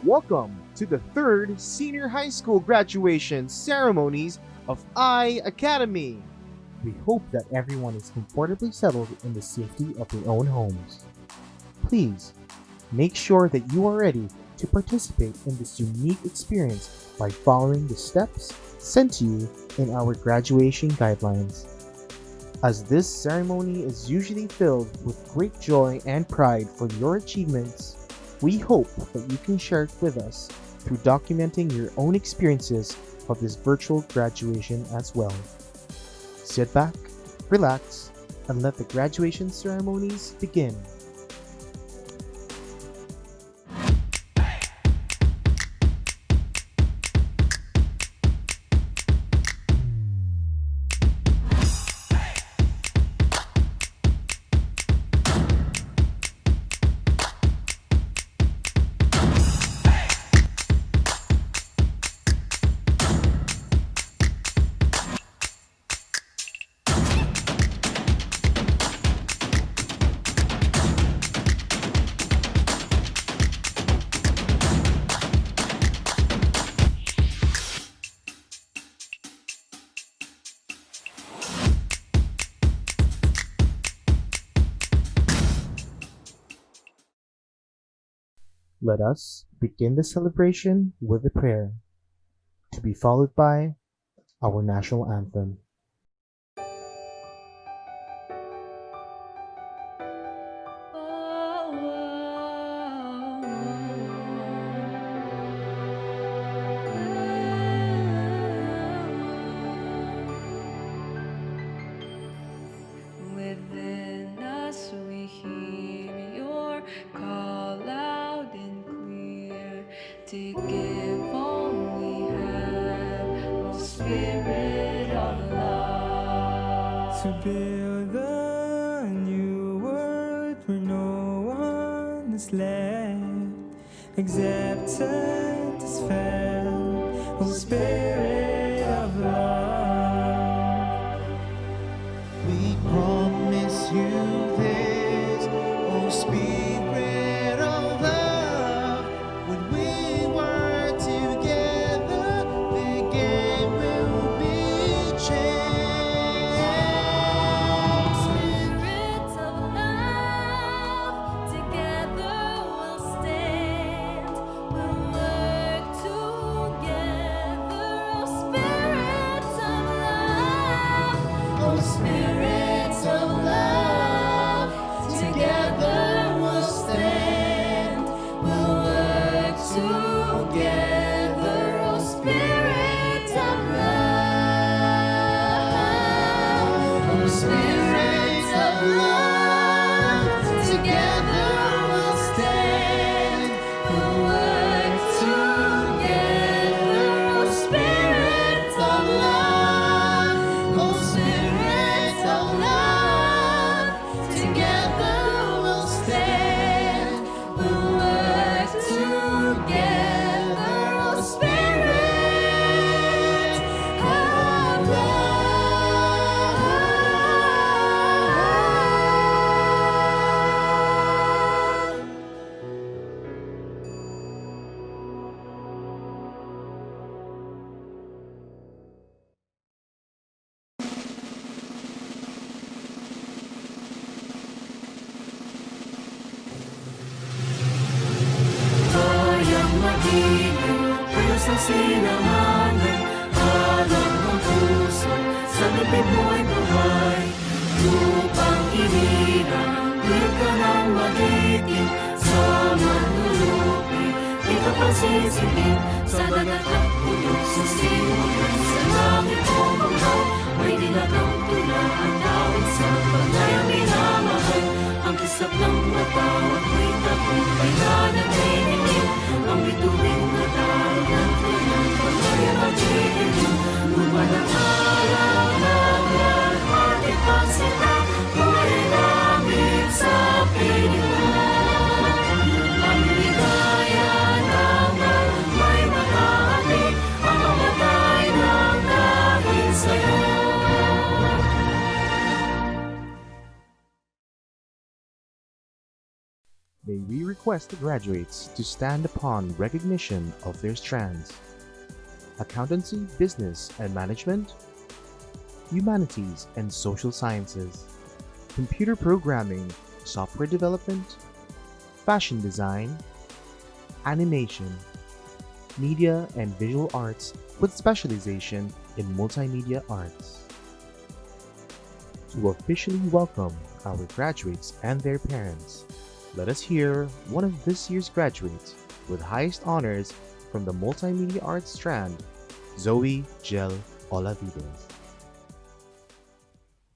Welcome to the third Senior High School Graduation Ceremonies of iACADEMY. We hope that everyone is comfortably settled in the safety of their own homes. Please make sure that you are ready to participate in this unique experience by following the steps sent to you in our graduation guidelines. As this ceremony is usually filled with great joy and pride for your achievements, we hope that you can share it with us through documenting your own experiences of this virtual graduation as well. Sit back, relax, and let the graduation ceremonies begin. Let us begin the celebration with a prayer, to be followed by our national anthem. Within us we hear your call loud and clear to give all we have, oh Spirit of love. To build a new world where no one is left, acceptance is felt, oh Spirit of love. We promise you this, oh Spirit of love. When we work together, the game will be changed. Spirit of love, together we'll stand, we'll work together, oh Spirit of love, oh Spirit of love, together we'll stand, we'll work together, oh Spirit of love, oh Spirit of love, together we'll stand, we'll work together, oh Spirit of love, oh Spirit of love, together we'll stand, we'll work together, oh Spirit of love. Kayang magiliw, pulos ang silanganan, alam ng puso, sa bibig mo'y buhay. Lupang hinirang, di ka nang magiting, sa manlulupi, di ka pansisipin, sa dagat at pulos, sa sinulan, sa langit o banglaw, may dilagang tula at tawid sa panayang minamahal. Ang kisap ng mata at may tagumpay na nagniningin, ang bituin na dagat ng panayang magiging, lumanang araw ng lahat ipagsita, buhay namin sa piling mo. Ang ligaya naman may makaapi, ang mamatay ng dahil sa'yo. may we request the graduates to stand upon recognition of their strands: accountancy, business and management, humanities and social sciences, computer programming, software development, fashion design, animation, media and visual arts with specialization in multimedia arts. To officially welcome our graduates and their parents, let us hear one of this year's graduates with highest honors from the Multimedia Arts strand, Zoe Gel Olavides.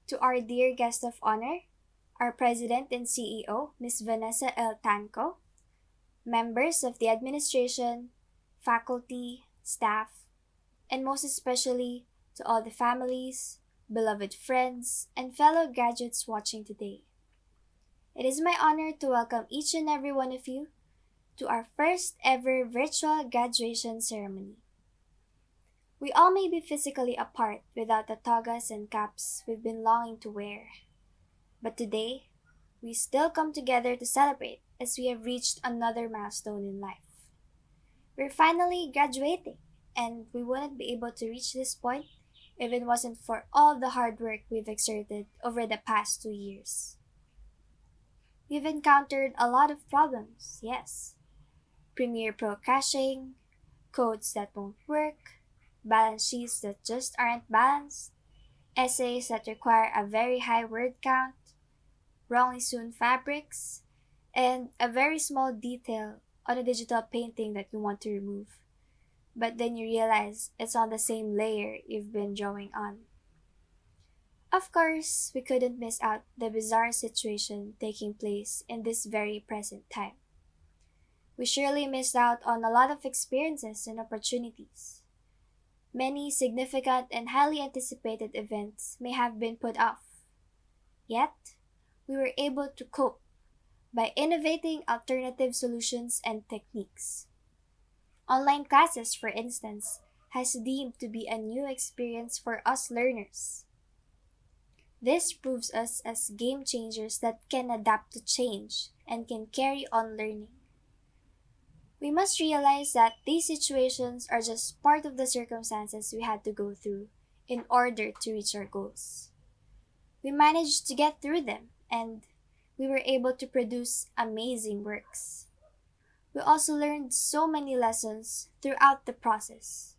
To our dear guest of honor, our President and CEO, Ms. Vanessa L. Tanco, members of the administration, faculty, staff, and most especially to all the families, beloved friends, and fellow graduates watching today. It is my honor to welcome each and every one of you to our first ever virtual graduation ceremony. We all may be physically apart without the togas and caps we've been longing to wear. But today, we still come together to celebrate as we have reached another milestone in life. We're finally graduating, and we wouldn't be able to reach this point if it wasn't for all the hard work we've exerted over the past 2 years. We've encountered a lot of problems, yes. Premiere Pro crashing, codes that won't work, balance sheets that just aren't balanced, essays that require a very high word count, wrongly sewn fabrics, and a very small detail on a digital painting that you want to remove. But then you realize it's on the same layer you've been drawing on. Of course, we couldn't miss out the bizarre situation taking place in this very present time. We surely missed out on a lot of experiences and opportunities. Many significant and highly anticipated events may have been put off. Yet, we were able to cope by innovating alternative solutions and techniques. Online classes, for instance, has deemed to be a new experience for us learners. This proves us as game changers that can adapt to change and can carry on learning. We must realize that these situations are just part of the circumstances we had to go through in order to reach our goals. We managed to get through them, and we were able to produce amazing works. We also learned so many lessons throughout the process.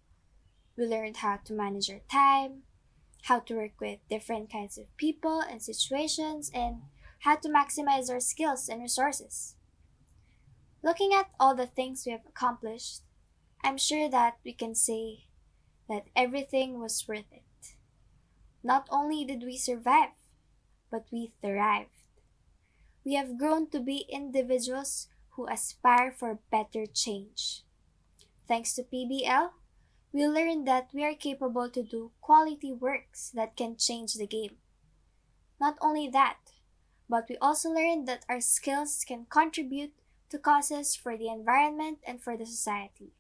We learned how to manage our time, how to work with different kinds of people and situations, and how to maximize our skills and resources. Looking at all the things we have accomplished, I'm sure that we can say that everything was worth it. Not only did we survive, but we thrived. We have grown to be individuals who aspire for better change. Thanks to PBL, we learned that we are capable to do quality works that can change the game. Not only that, but we also learned that our skills can contribute to causes for the environment and for the society.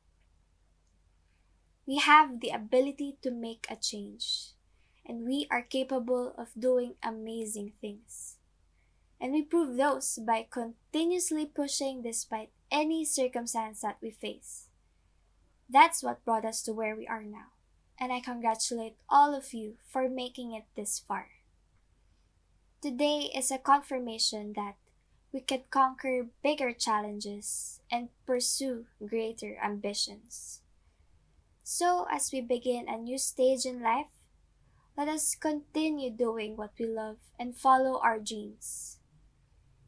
We have the ability to make a change, and we are capable of doing amazing things. And we prove those by continuously pushing despite any circumstance that we face. That's what brought us to where we are now, and I congratulate all of you for making it this far. Today is a confirmation that we can conquer bigger challenges and pursue greater ambitions. So, as we begin a new stage in life, let us continue doing what we love and follow our dreams.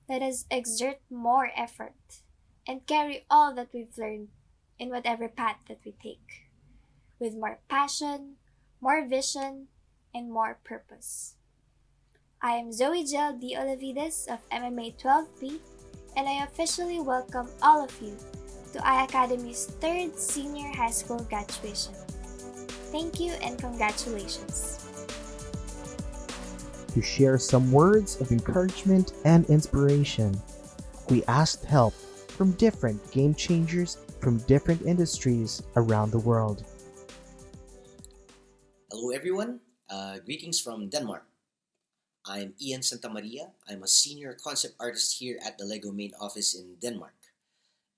Let us exert more effort and carry all that we've learned in whatever path that we take, with more passion, more vision, and more purpose. I am Zoe Gel D. Olavides of MMA 12B, and I officially welcome all of you to iACADEMY's 3rd Senior High School graduation. Thank you and congratulations. To share some words of encouragement and inspiration, we asked help from different game changers from different industries around the world. Hello everyone, greetings from Denmark. I'm Ian Santamaria. I'm a senior concept artist here at the LEGO main office in Denmark.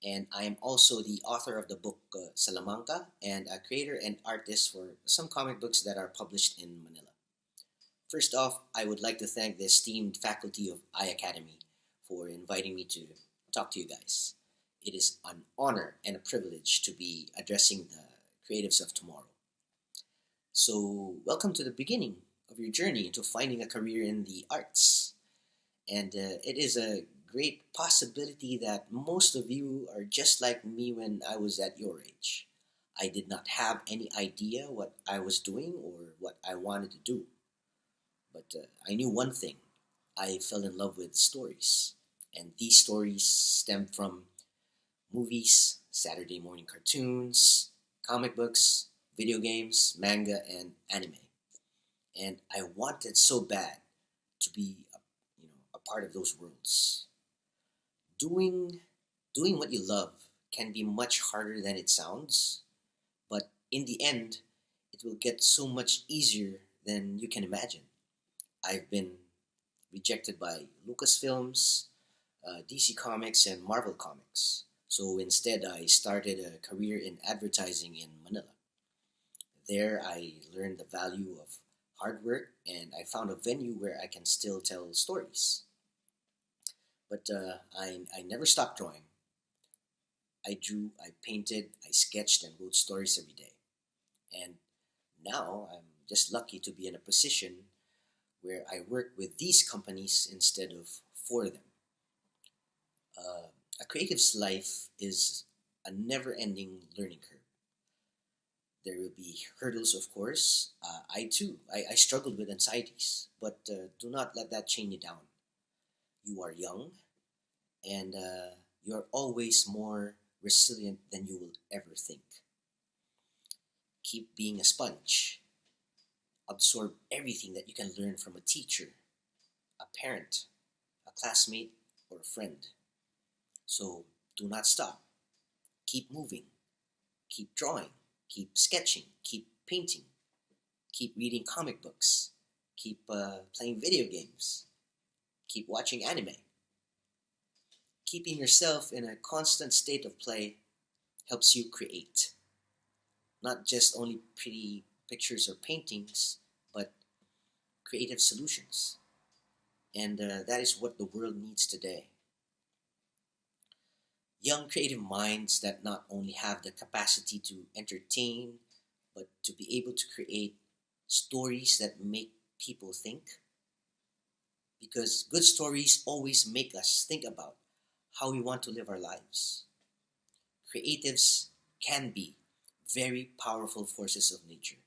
And I am also the author of the book Salamanca and a creator and artist for some comic books that are published in Manila. First off, I would like to thank the esteemed faculty of iACADEMY for inviting me to talk to you guys. It is an honor and a privilege to be addressing the creatives of tomorrow. So, welcome to the beginning of your journey into finding a career in the arts. And it is a great possibility that most of you are just like me when I was at your age. I did not have any idea what I was doing or what I wanted to do. But I knew one thing. I fell in love with stories. And these stories stemmed from movies, Saturday morning cartoons, comic books, video games, manga, and anime. And I wanted so bad to be a part of those worlds. Doing what you love can be much harder than it sounds, but in the end, it will get so much easier than you can imagine. I've been rejected by Lucasfilms, DC Comics, and Marvel Comics. So instead, I started a career in advertising in Manila. There, I learned the value of hard work, and I found a venue where I can still tell stories. But I never stopped drawing. I drew, I painted, I sketched, and wrote stories every day. And now I'm just lucky to be in a position where I work with these companies instead of for them. A creative's life is a never-ending learning curve. There will be hurdles, of course. I struggled with anxieties, but do not let that chain you down. You are young, and you are always more resilient than you will ever think. Keep being a sponge. Absorb everything that you can learn from a teacher, a parent, a classmate, or a friend. So do not stop. Keep moving. Keep drawing. Keep sketching. Keep painting. Keep reading comic books. Keep playing video games. Keep watching anime. Keeping yourself in a constant state of play helps you create. Not just only pretty pictures or paintings, but creative solutions. And that is what the world needs today. Young creative minds that not only have the capacity to entertain, but to be able to create stories that make people think. Because good stories always make us think about how we want to live our lives. Creatives can be very powerful forces of nature,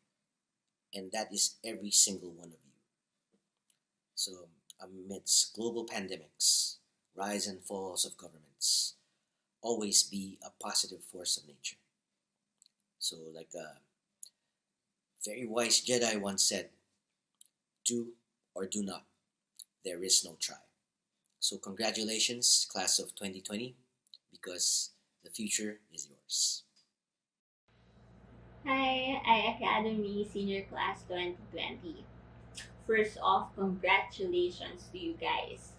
and that is every single one of you. So, amidst global pandemics, rise and falls of governments, always be a positive force of nature. So, like a very wise Jedi once said, do or do not. There is no try. So congratulations, class of 2020, because the future is yours. Hi, iACADEMY Senior Class 2020. First off, congratulations to you guys.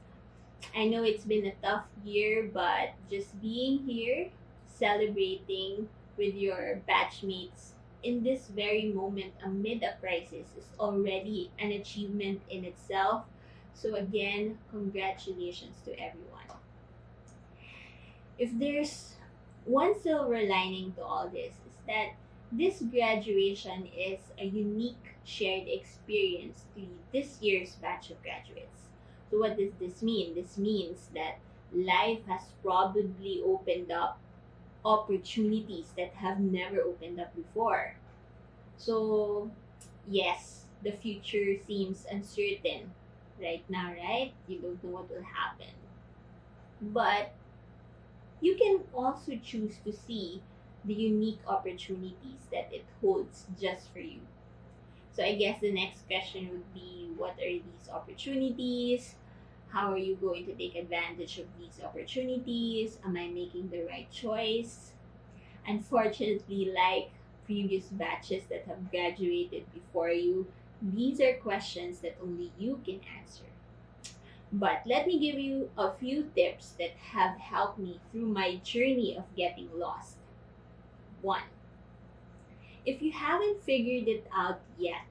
I know it's been a tough year, but just being here, celebrating with your batchmates in this very moment amid a crisis is already an achievement in itself. So again, congratulations to everyone. If there's one silver lining to all this, is that this graduation is a unique shared experience to this year's batch of graduates. So what does this mean? This means that life has probably opened up opportunities that have never opened up before. So yes, the future seems uncertain right now, right? You don't know what will happen. But you can also choose to see the unique opportunities that it holds just for you. So I guess the next question would be, what are these opportunities? How are you going to take advantage of these opportunities? Am I making the right choice? Unfortunately, like previous batches that have graduated before you, these are questions that only you can answer. But let me give you a few tips that have helped me through my journey of getting lost. 1. If you haven't figured it out yet,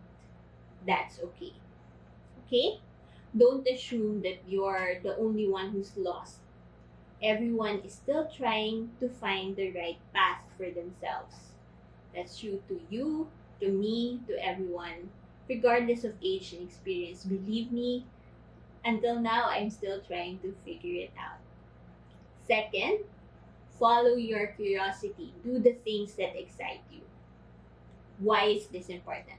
that's okay. Okay? Don't assume that you're the only one who's lost. Everyone is still trying to find the right path for themselves. That's true to you, to me, to everyone, regardless of age and experience. Believe me, until now, I'm still trying to figure it out. Second, follow your curiosity. Do the things that excite you. Why is this important?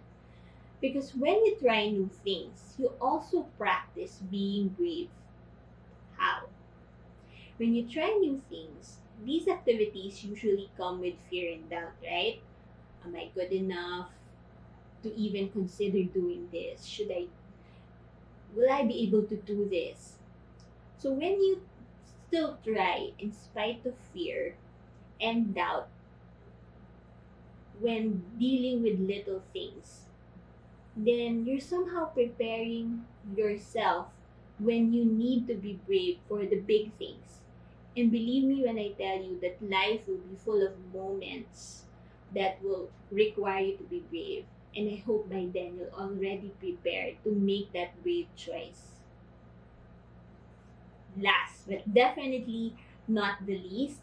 Because when you try new things, you also practice being brave. How? When you try new things, these activities usually come with fear and doubt, right? Am I good enough to even consider doing this? Will I be able to do this? So when you still try in spite of fear and doubt when dealing with little things, then you're somehow preparing yourself when you need to be brave for the big things. And believe me when I tell you that life will be full of moments that will require you to be brave. And I hope by then you're already prepared to make that brave choice. Last but definitely not the least,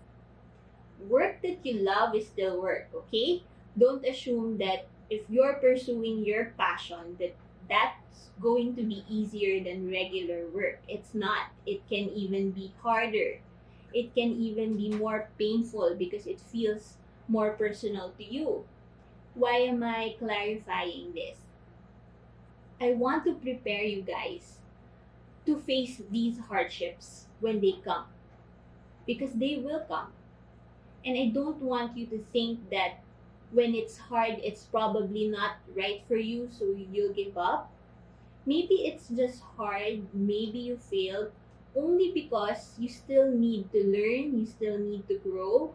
work that you love is still work, okay? Don't assume that if you're pursuing your passion that's going to be easier than regular work. It's not. It can even be harder. It can even be more painful because it feels more personal to you. Why am I clarifying this? I want to prepare you guys to face these hardships when they come, because they will come. And I don't want you to think that when it's hard, it's probably not right for you, so you'll give up. Maybe it's just hard, maybe you failed, only because you still need to learn, you still need to grow,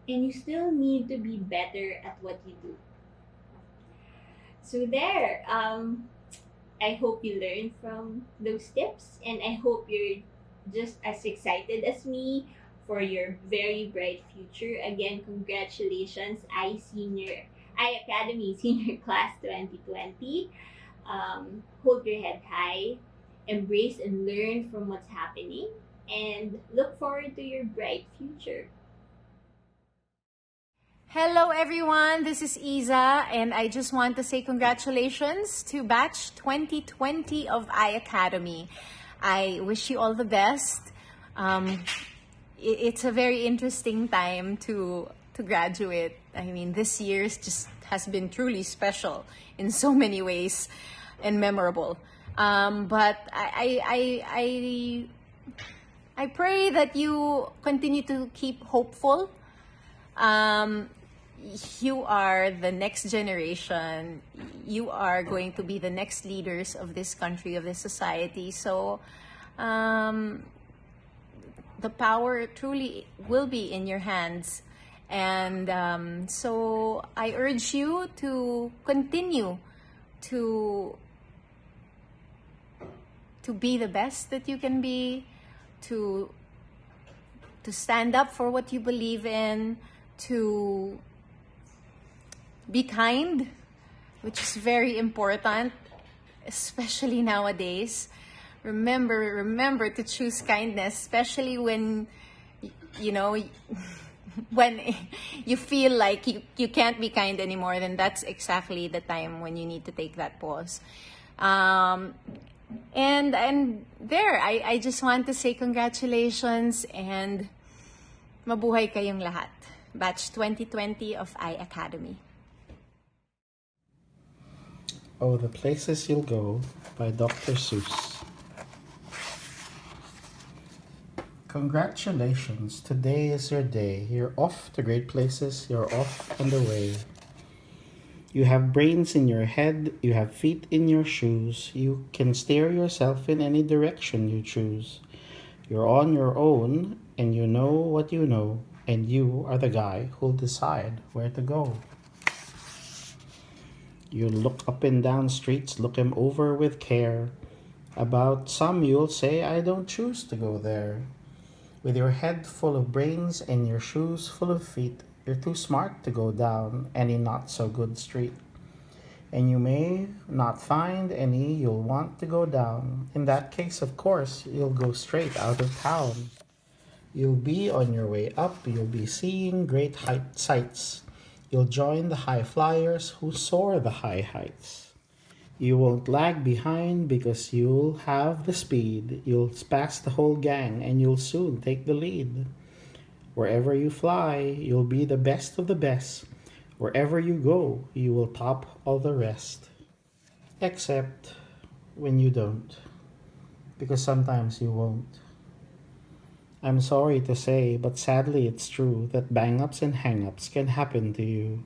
and you still need to be better at what you do. So there, I hope you learned from those tips, and I hope you're just as excited as me for your very bright future. Again, congratulations, iACADEMY Senior Class 2020. Hold your head high, embrace and learn from what's happening, and look forward to your bright future. Hello everyone, this is Isa, and I just want to say congratulations to batch 2020 of iACADEMY. I wish you all the best. It's a very interesting time to graduate. I mean, this year's just has been truly special in so many ways and memorable. But I pray that you continue to keep hopeful. You are the next generation. You are going to be the next leaders of this country, of this society. So the power truly will be in your hands. And so I urge you to continue to be the best that you can be, to stand up for what you believe in, to be kind, which is very important, especially nowadays. Remember to choose kindness, especially when, you know, when you feel like you can't be kind anymore, then that's exactly the time when you need to take that pause. And there, I just want to say congratulations and mabuhay kayong lahat. Batch 2020 of iACADEMY. Oh, the Places You'll Go by Dr. Seuss. Congratulations, today is your day. You're off to great places, you're off and away. You have brains in your head, you have feet in your shoes. You can steer yourself in any direction you choose. You're on your own, and you know what you know, and you are the guy who'll decide where to go. You look up and down streets, look 'em over with care. About some, you'll say, I don't choose to go there. With your head full of brains and your shoes full of feet, you're too smart to go down any not so good street. And you may not find any you'll want to go down. In that case, of course, you'll go straight out of town. You'll be on your way up, you'll be seeing great sights. You'll join the high flyers who soar the high heights. You won't lag behind because you'll have the speed. You'll pass the whole gang and you'll soon take the lead. Wherever you fly, you'll be the best of the best. Wherever you go, you will top all the rest. Except when you don't, because sometimes you won't. I'm sorry to say, but sadly it's true that bang-ups and hang-ups can happen to you.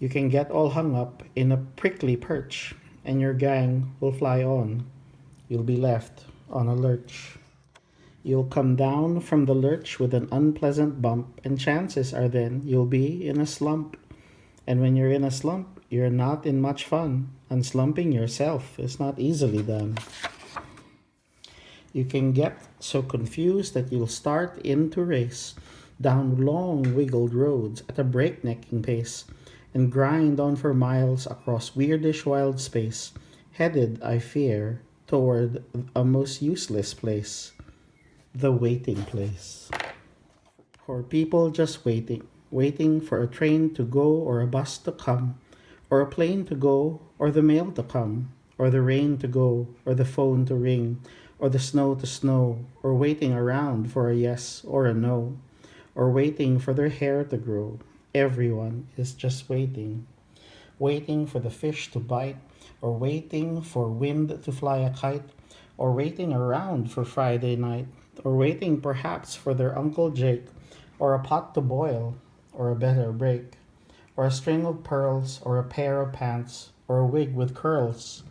You can get all hung up in a prickly perch, and your gang will fly on. You'll be left on a lurch. You'll come down from the lurch with an unpleasant bump, and chances are then you'll be in a slump. And when you're in a slump, you're not in much fun. Unslumping yourself is not easily done. You can get so confused that you'll start in to race down long wiggled roads at a breaknecking pace and grind on for miles across weirdish wild space, headed, I fear, toward a most useless place, the waiting place. For people just waiting for a train to go or a bus to come, or a plane to go, or the mail to come, or the rain to go, or the phone to ring, or the snow to snow, or waiting around for a yes or a no, or waiting for their hair to grow. Everyone is just waiting. Waiting for the fish to bite, or waiting for wind to fly a kite, or waiting around for Friday night, or waiting perhaps for their Uncle Jake, or a pot to boil, or a better break, or a string of pearls, or a pair of pants, or a wig with curls,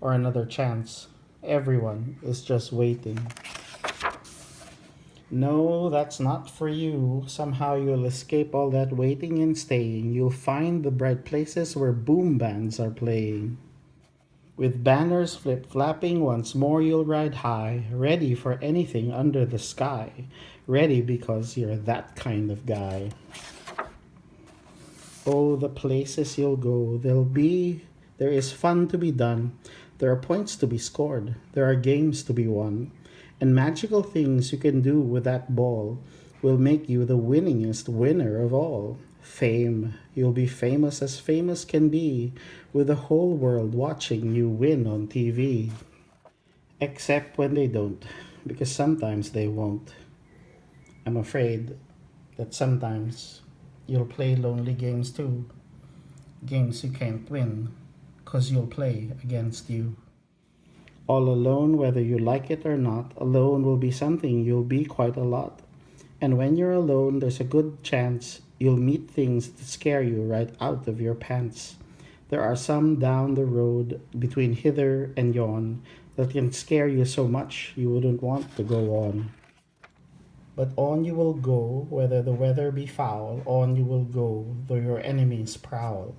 or another chance. Everyone is just waiting. No, that's not for you. Somehow you'll escape all that waiting and staying. You'll find the bright places where boom bands are playing. With banners flip-flapping, once more you'll ride high, ready for anything under the sky. Ready because you're that kind of guy. Oh, the places you'll go. There is fun to be done. There are points to be scored. There are games to be won. And magical things you can do with that ball will make you the winningest winner of all. Fame. You'll be famous as famous can be, with the whole world watching you win on TV. Except when they don't, because sometimes they won't. I'm afraid that sometimes you'll play lonely games too. Games you can't win, 'cause you'll play against you. All alone, whether you like it or not, alone will be something you'll be quite a lot. And when you're alone, there's a good chance you'll meet things that scare you right out of your pants. There are some down the road between hither and yon that can scare you so much you wouldn't want to go on. But on you will go, whether the weather be foul, on you will go, though your enemies prowl.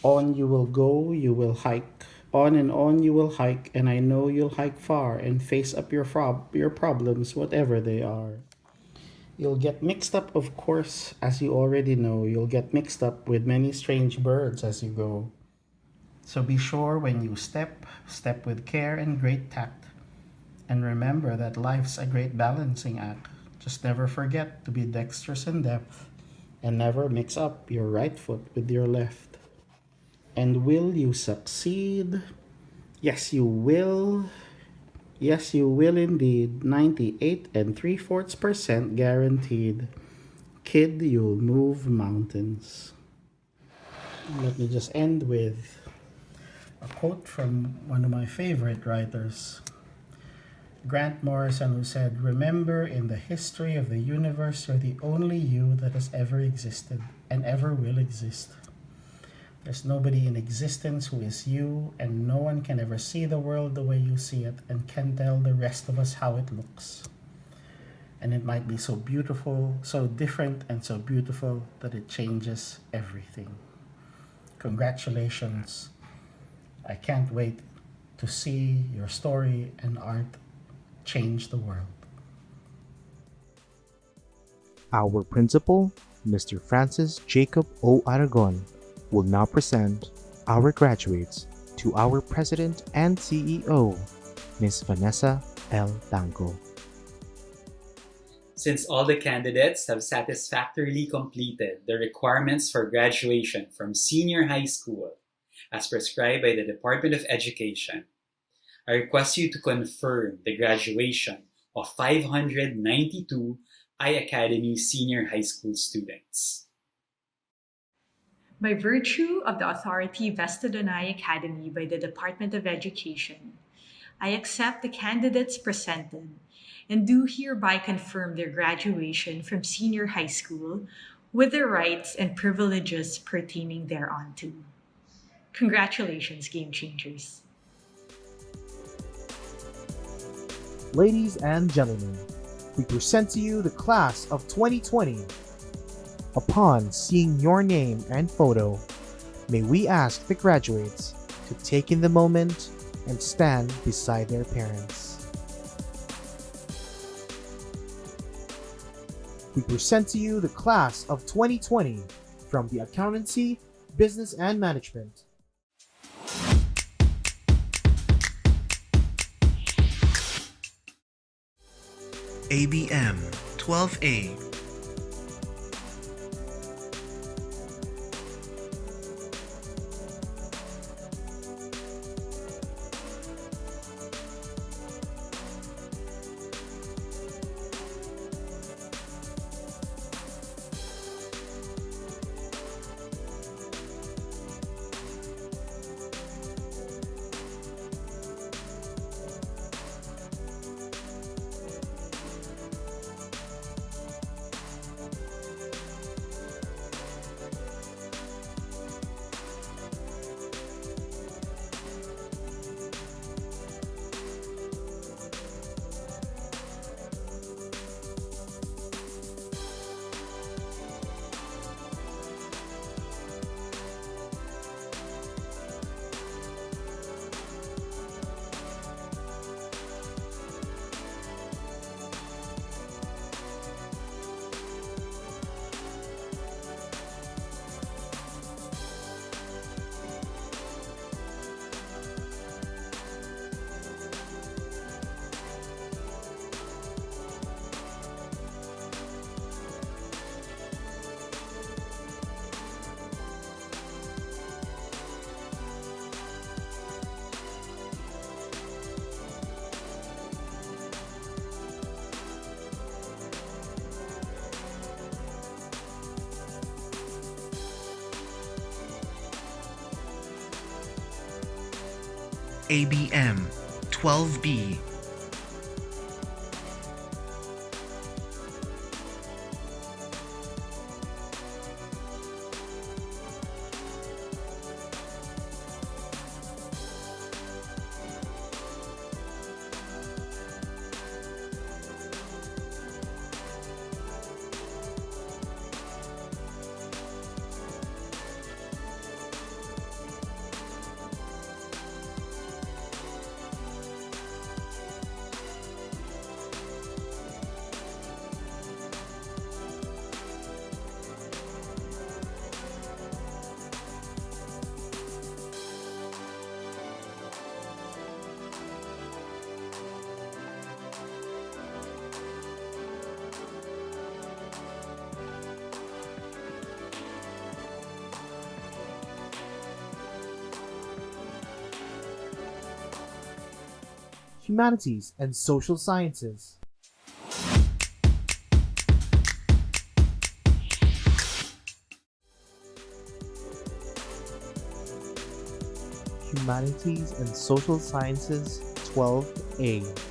On you will go, you will hike. On and on you will hike, and I know you'll hike far and face up your problems, whatever they are. You'll get mixed up, of course, as you already know. You'll get mixed up with many strange birds as you go. So be sure when you step with care and great tact. And remember that life's a great balancing act. Just never forget to be dexterous in depth, and never mix up your right foot with your left. And will you succeed? Yes, you will. Yes, you will indeed. 98 3/4% guaranteed. Kid, you'll move mountains. Let me just end with a quote from one of my favorite writers, Grant Morrison, who said, "Remember, in the history of the universe, you're the only you that has ever existed and ever will exist. There's nobody in existence who is you, and no one can ever see the world the way you see it and can tell the rest of us how it looks. And it might be so beautiful, so different and so beautiful that it changes everything. Congratulations. I can't wait to see your story and art change the world. Our principal, Mr. Francis Jacob O. Aragon, will now present our graduates to our President and CEO, Ms. Vanessa L. Tanco. Since all the candidates have satisfactorily completed the requirements for graduation from senior high school, as prescribed by the Department of Education, I request you to confirm the graduation of 592 iACADEMY senior high school students. By virtue of the authority vested in iACADEMY by the Department of Education, I accept the candidates presented and do hereby confirm their graduation from senior high school with the rights and privileges pertaining thereunto. Congratulations, Game Changers. Ladies and gentlemen, we present to you the class of 2020. Upon seeing your name and photo, may we ask the graduates to take in the moment and stand beside their parents. We present to you the class of 2020 from the Accountancy, Business and Management. ABM 12A. ABM 12B. Humanities and Social Sciences. Humanities and Social Sciences 12A.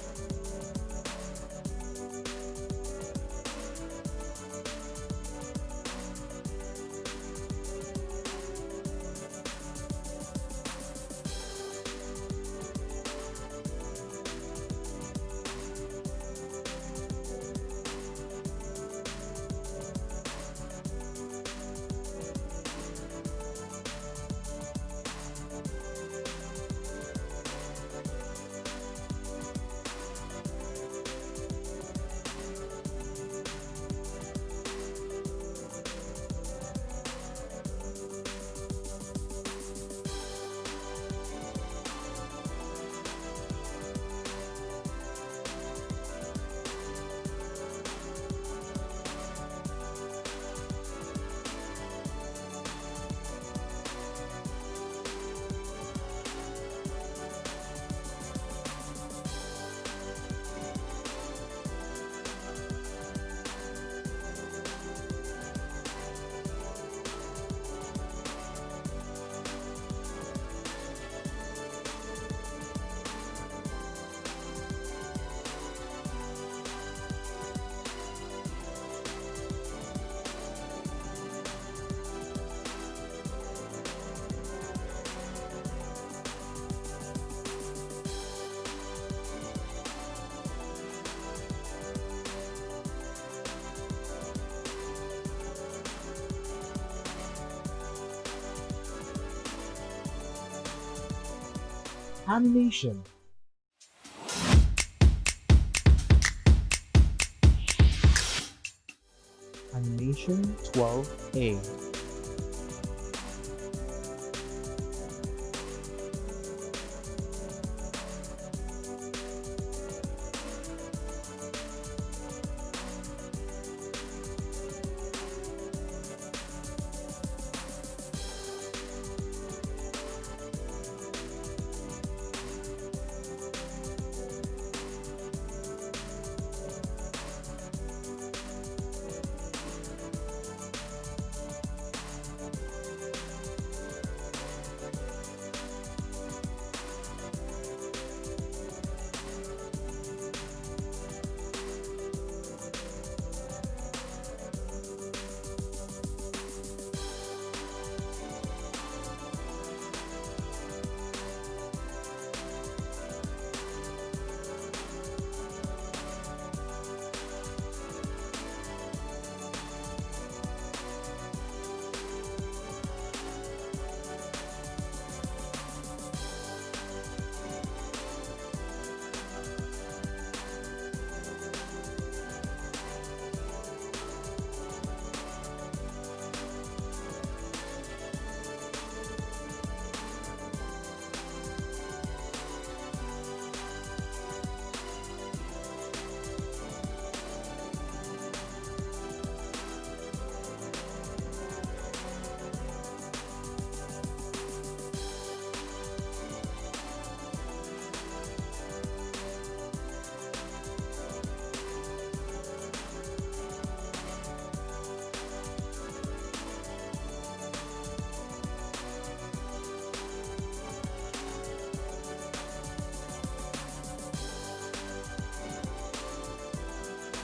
Animation. Animation 12A.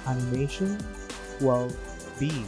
Animation 12B.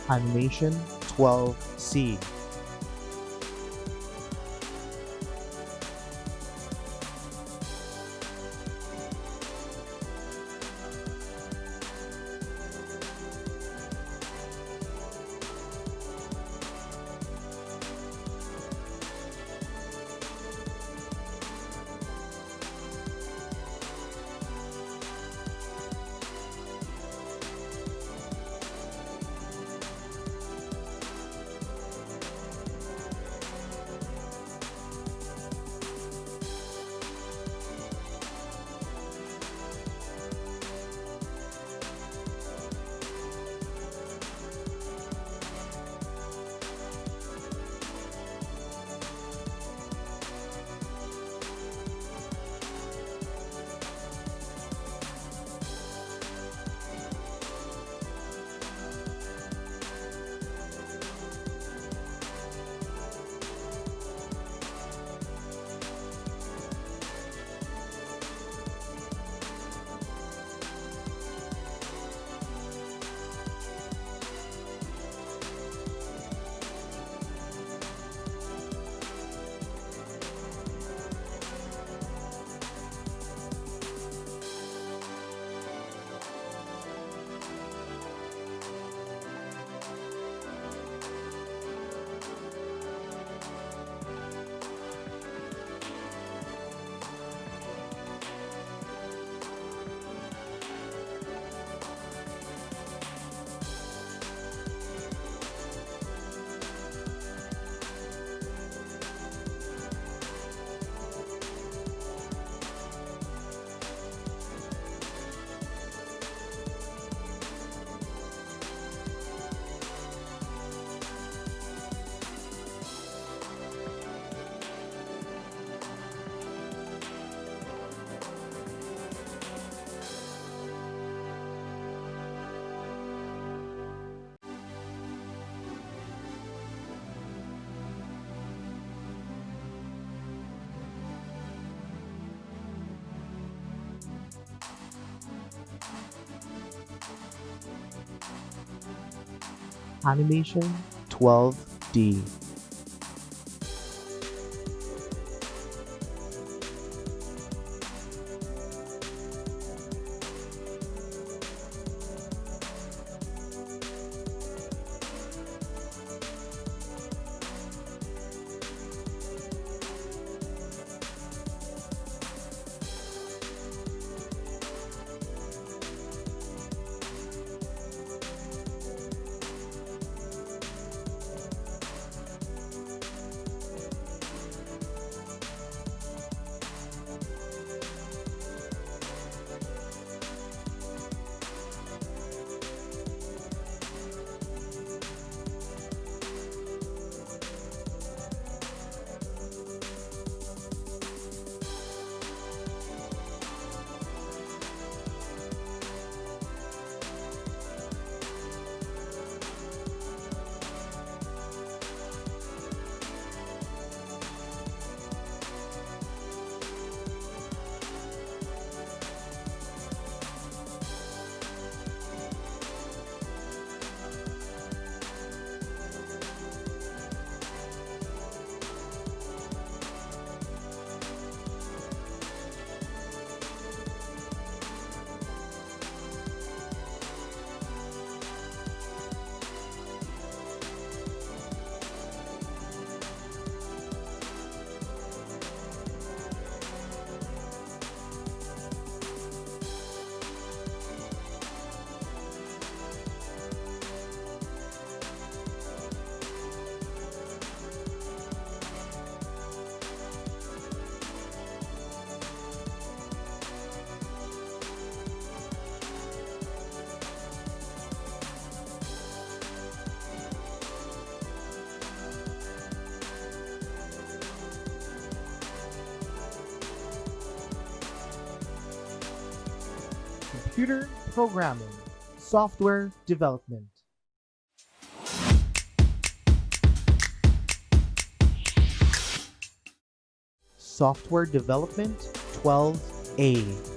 Animation 12C. Animation 12D. Computer programming, software development. Software development 12A.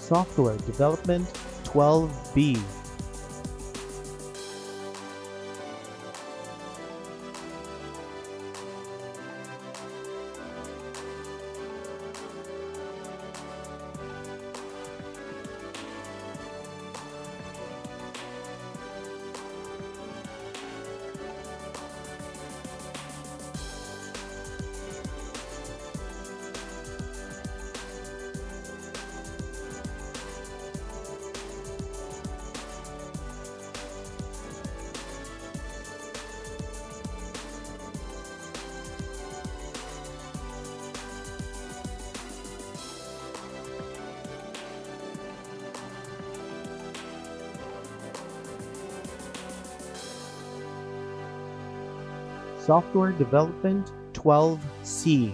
Software development 12B. Software Development 12C.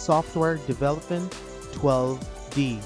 Software Development 12D.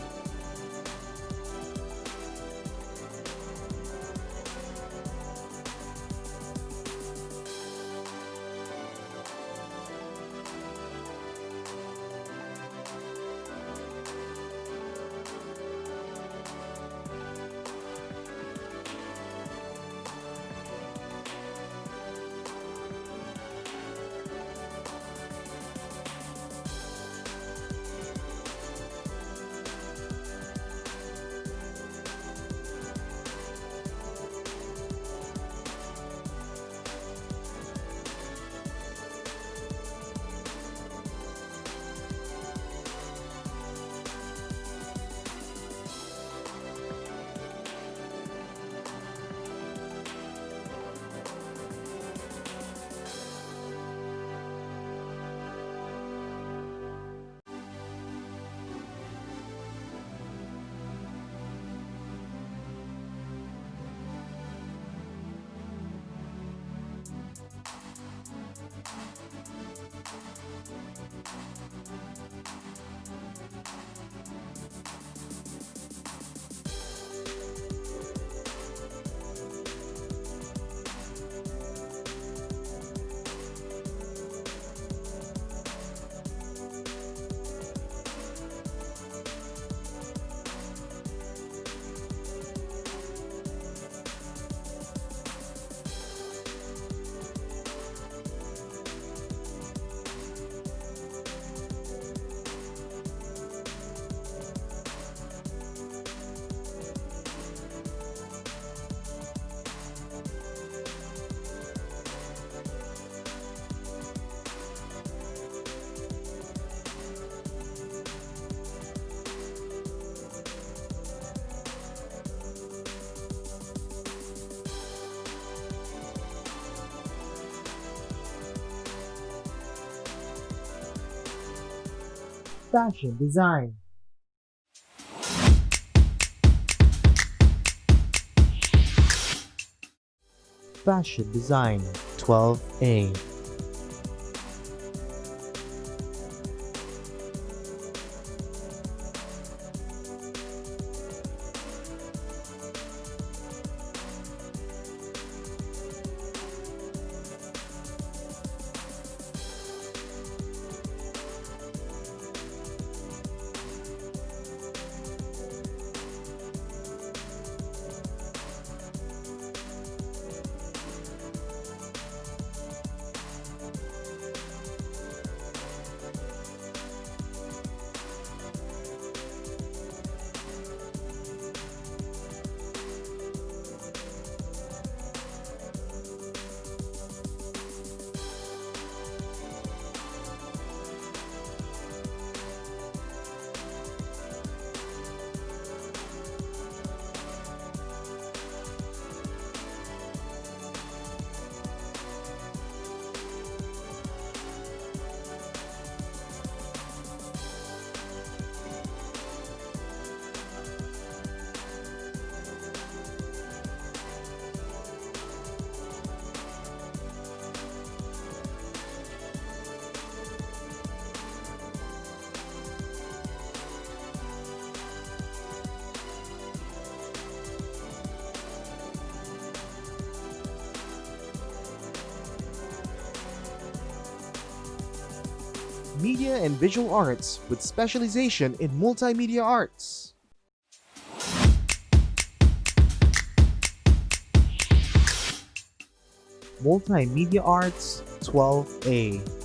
Fashion Design. Fashion Design 12A. Media and Visual Arts with specialization in multimedia arts. Multimedia Arts 12A.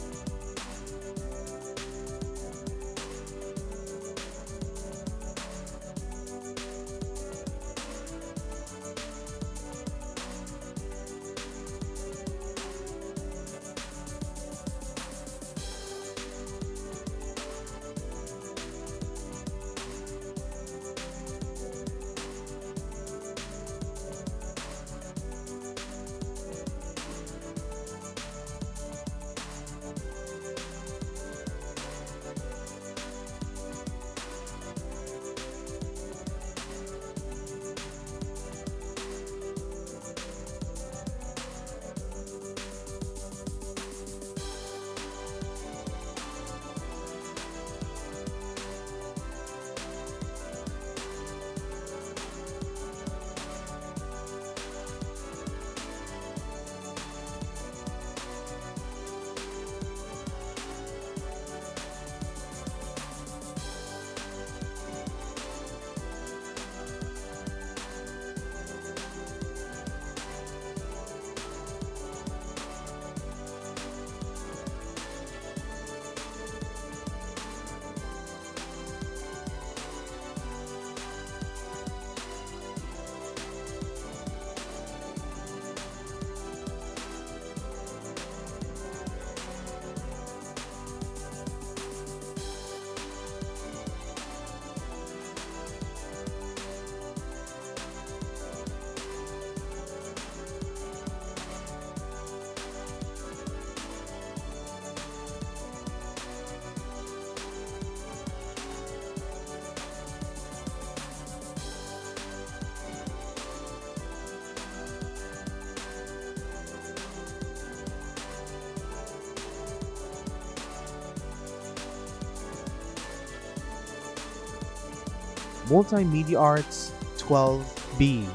Multimedia Arts 12B.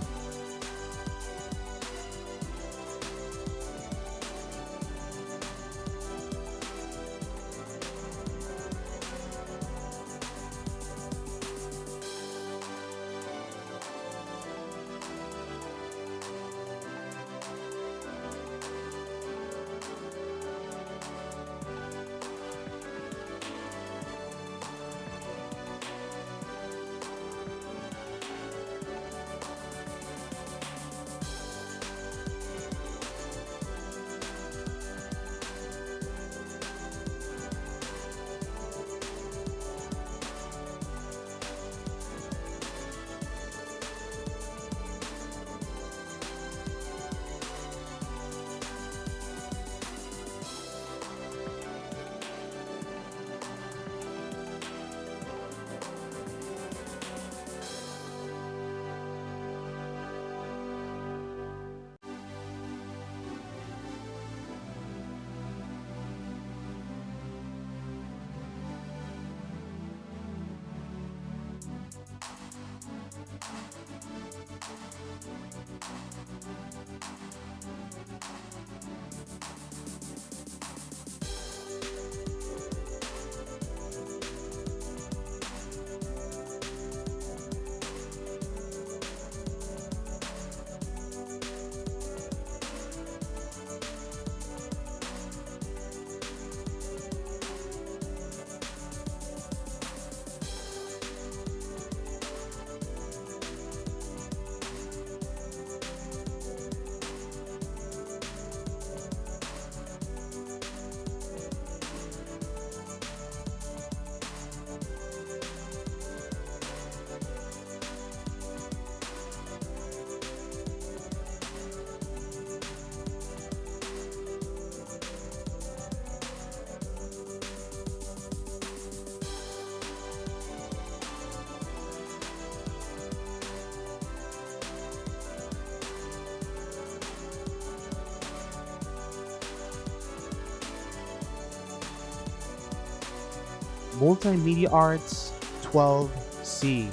Multimedia Arts 12C.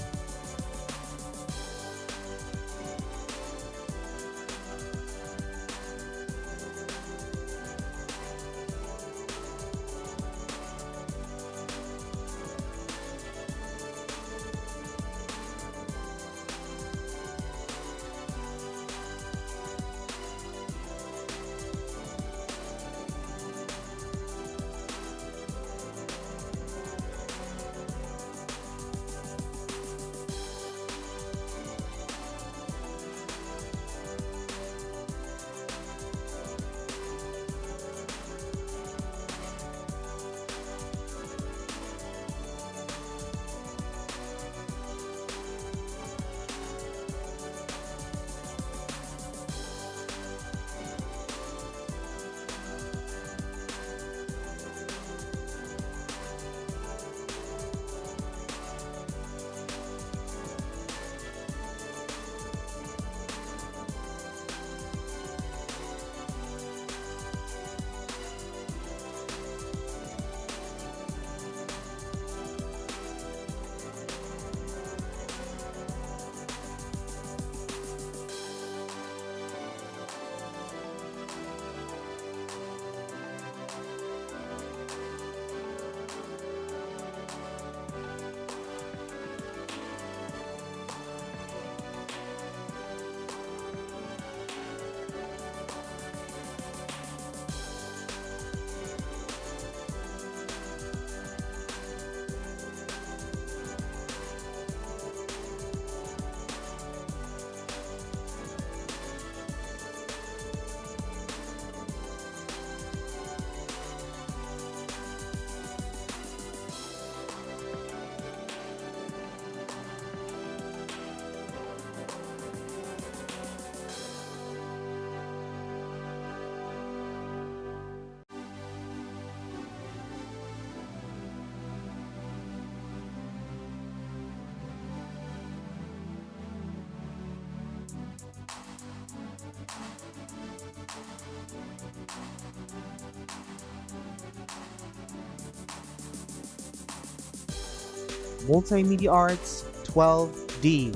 Multimedia Arts 12D.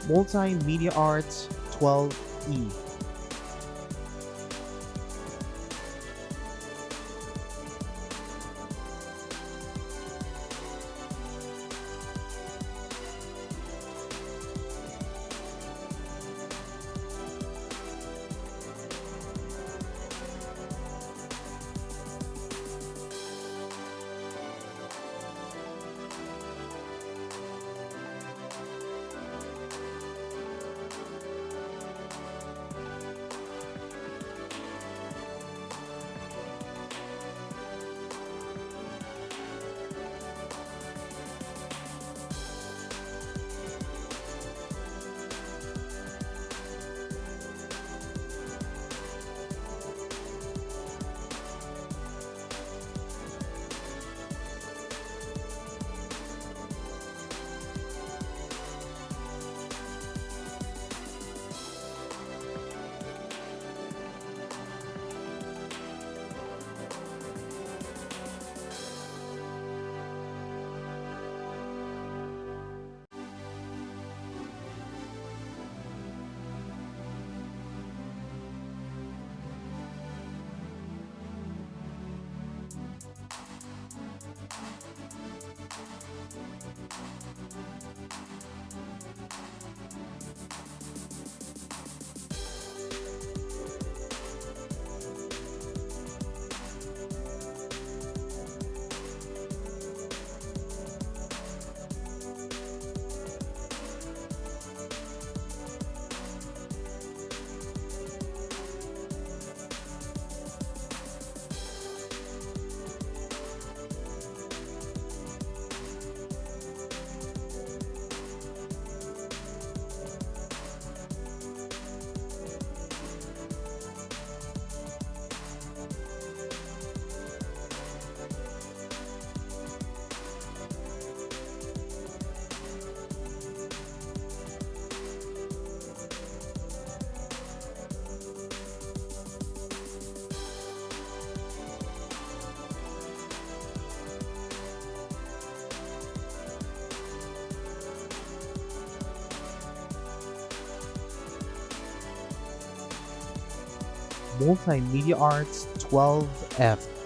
Multimedia Arts 12E. Multimedia Arts 12F.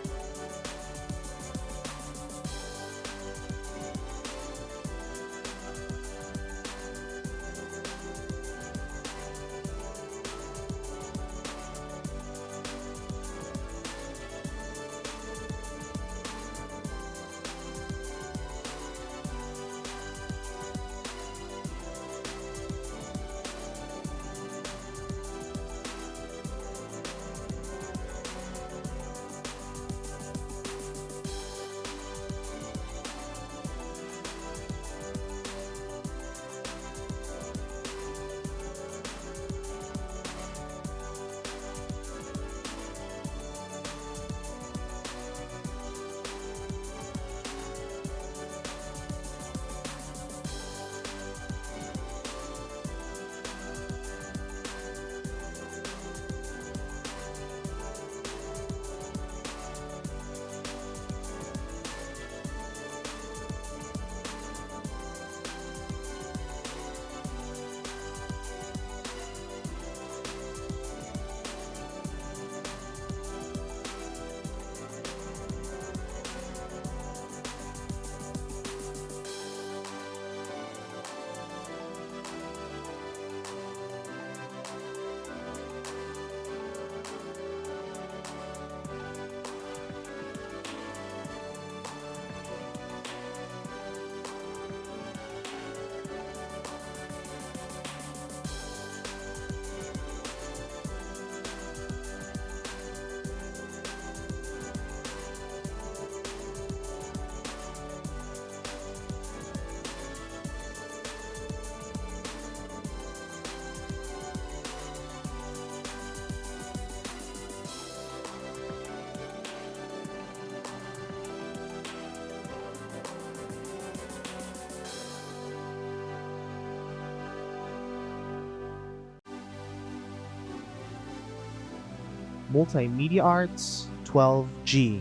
Multimedia Arts 12G.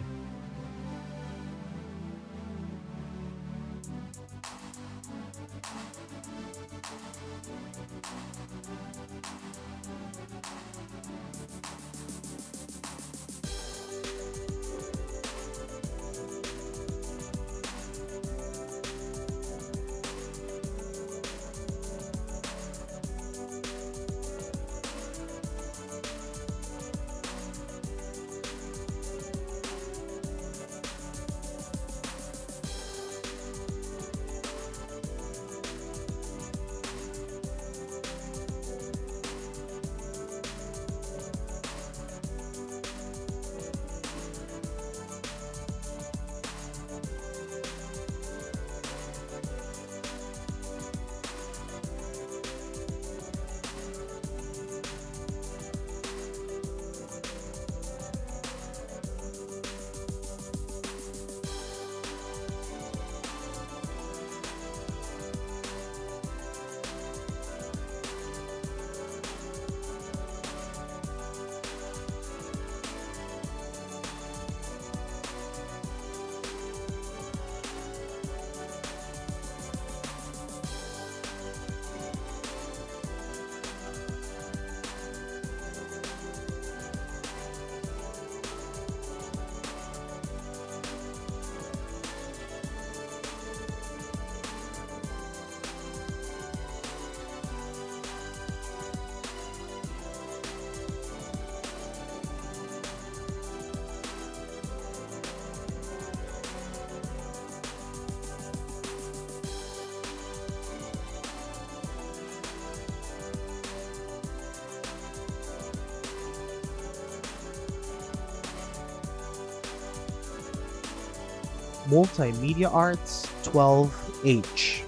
Multimedia Arts 12H.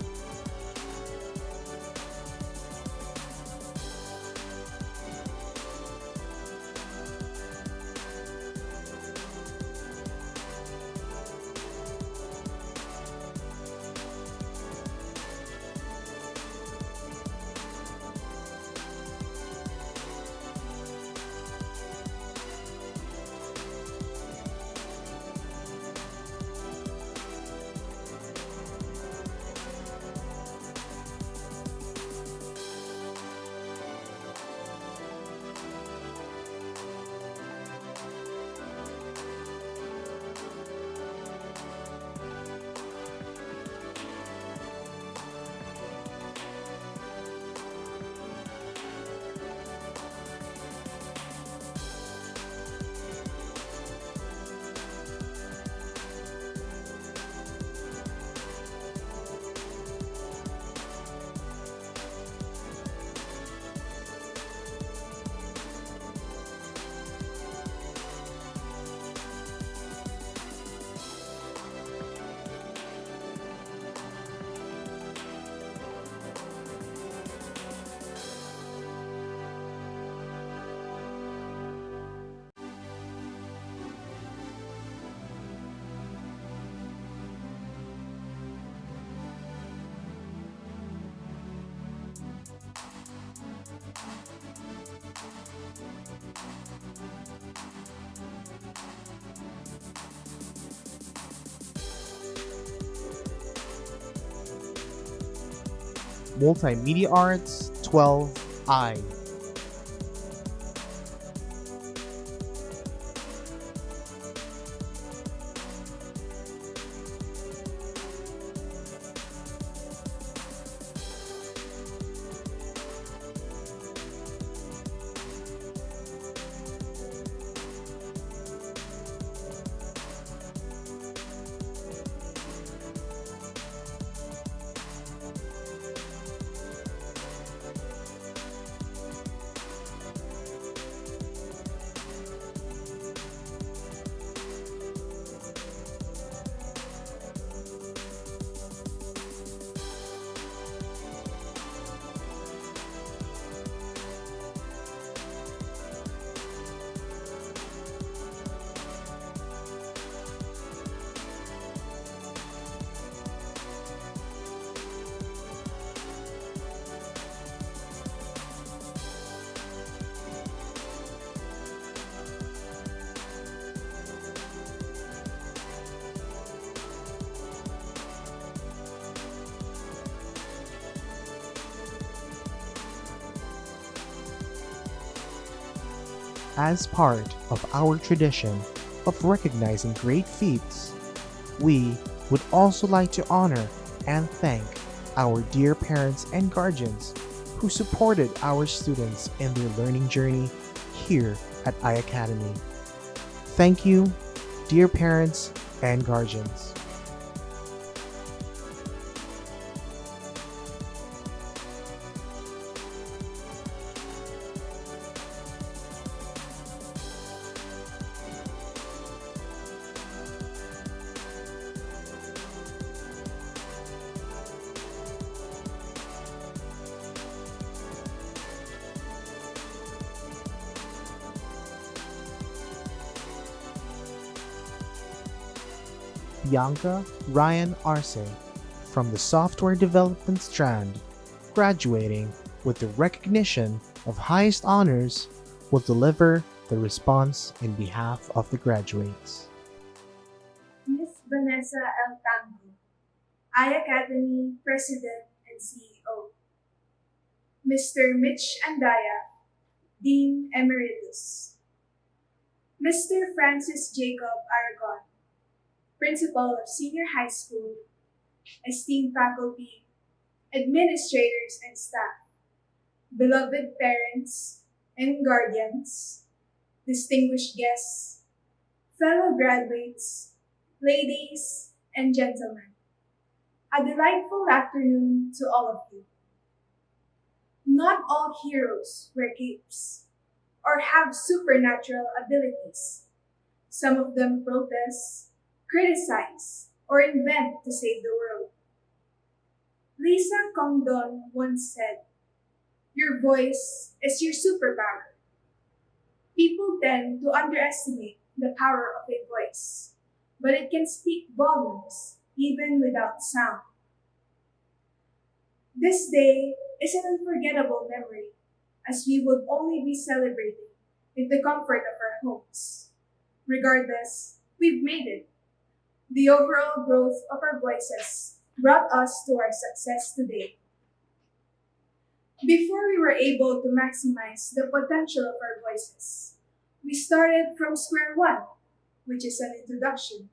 Multimedia Arts 12I. As part of our tradition of recognizing great feats, we would also like to honor and thank our dear parents and guardians who supported our students in their learning journey here at iACADEMY. Thank you, dear parents and guardians. Bianca Ryan Arce from the Software Development Strand, graduating with the recognition of highest honors, will deliver the response in behalf of the graduates. Ms. Vanessa L. Tango, iACADEMY President and CEO. Mr. Mitch Andaya, Dean Emeritus. Mr. Francis Jacob Aragon, Principal of Senior High School, esteemed faculty, administrators and staff, beloved parents and guardians, distinguished guests, fellow graduates, ladies and gentlemen. A delightful afternoon to all of you. Not all heroes wear capes or have supernatural abilities. Some of them protest, criticize, or invent to save the world. Lisa Kongdon once said, "Your voice is your superpower." People tend to underestimate the power of a voice, but it can speak volumes even without sound. This day is an unforgettable memory, as we would only be celebrating in the comfort of our homes. Regardless, we've made it. The overall growth of our voices brought us to our success today. Before we were able to maximize the potential of our voices, we started from square one, which is an introduction.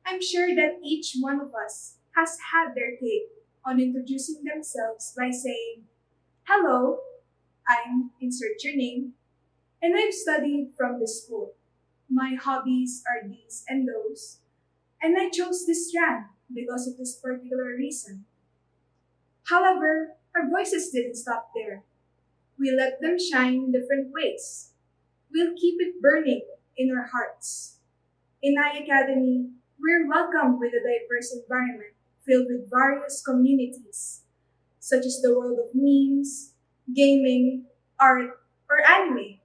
I'm sure that each one of us has had their take on introducing themselves by saying, "Hello, I'm insert your name, and I've studied from this school. My hobbies are these and those, and I chose this strand because of this particular reason." However, our voices didn't stop there. We let them shine in different ways. We'll keep it burning in our hearts. In iACADEMY, we're welcomed with a diverse environment filled with various communities, such as the world of memes, gaming, art, or anime.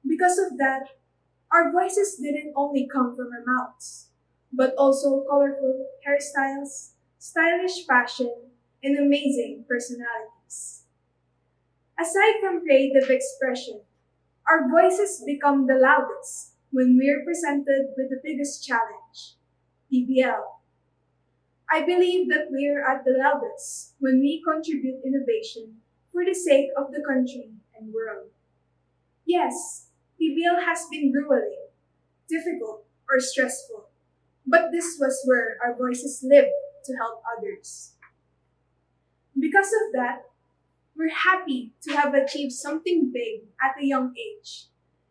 Because of that, our voices didn't only come from our mouths, but also colorful hairstyles, stylish fashion, and amazing personalities. Aside from creative expression, our voices become the loudest when we're presented with the biggest challenge, PBL. I believe that we're at the loudest when we contribute innovation for the sake of the country and world. Yes, PBL has been grueling, difficult, or stressful, but this was where our voices lived to help others. Because of that, we're happy to have achieved something big at a young age.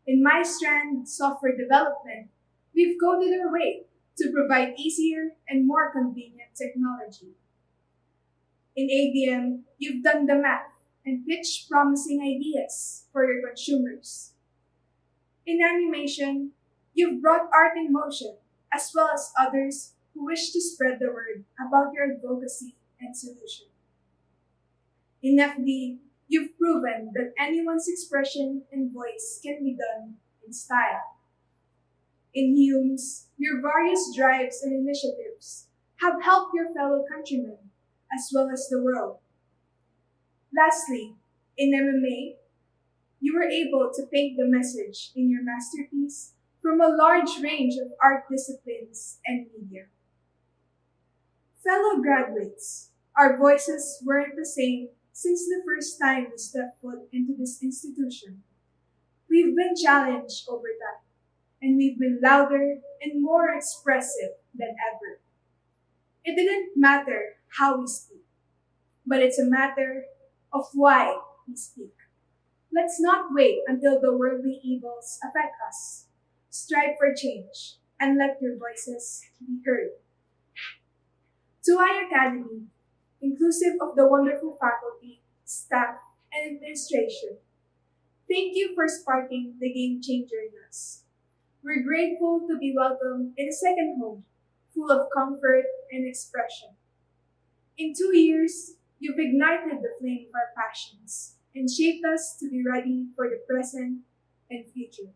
In my strand, software development, we've coded our way to provide easier and more convenient technology. In ABM, you've done the math and pitched promising ideas for your consumers. In animation, you've brought art in motion, as well as others who wish to spread the word about your advocacy and solution. In FD, you've proven that anyone's expression and voice can be done in style. In Humes, your various drives and initiatives have helped your fellow countrymen as well as the world. Lastly, in MMA, you were able to paint the message in your masterpiece from a large range of art disciplines and media. Fellow graduates, our voices weren't the same since the first time we stepped foot into this institution. We've been challenged over time, and we've been louder and more expressive than ever. It didn't matter how we speak, but it's a matter of why we speak. Let's not wait until the worldly evils affect us. Strive for change and let your voices be heard. To iACADEMY, inclusive of the wonderful faculty, staff, and administration, thank you for sparking the game changer in us. We're grateful to be welcomed in a second home, full of comfort and expression. In 2 years, you've ignited the flame of our passions and shaped us to be ready for the present and future.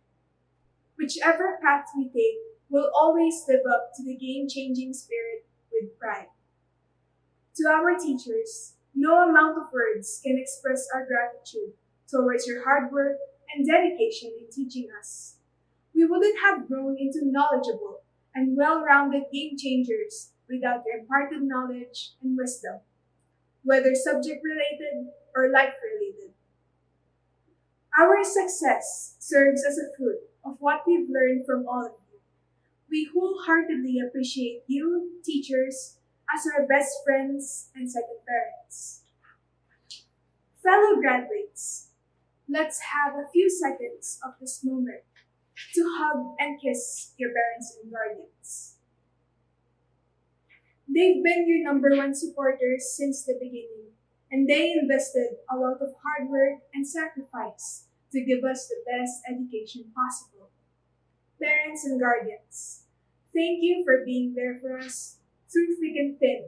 Whichever path we take, we'll always live up to the game-changing spirit with pride. To our teachers, no amount of words can express our gratitude towards your hard work and dedication in teaching us. We wouldn't have grown into knowledgeable and well-rounded game changers without your imparted knowledge and wisdom, whether subject-related or life-related. Our success serves as a fruit of what we've learned from all of you. We wholeheartedly appreciate you, teachers, as our best friends and second parents. Fellow graduates, let's have a few seconds of this moment to hug and kiss your parents and guardians. They've been your number one supporters since the beginning, and they invested a lot of hard work and sacrifice to give us the best education possible. Parents and guardians, Thank you for being there for us through thick and thin,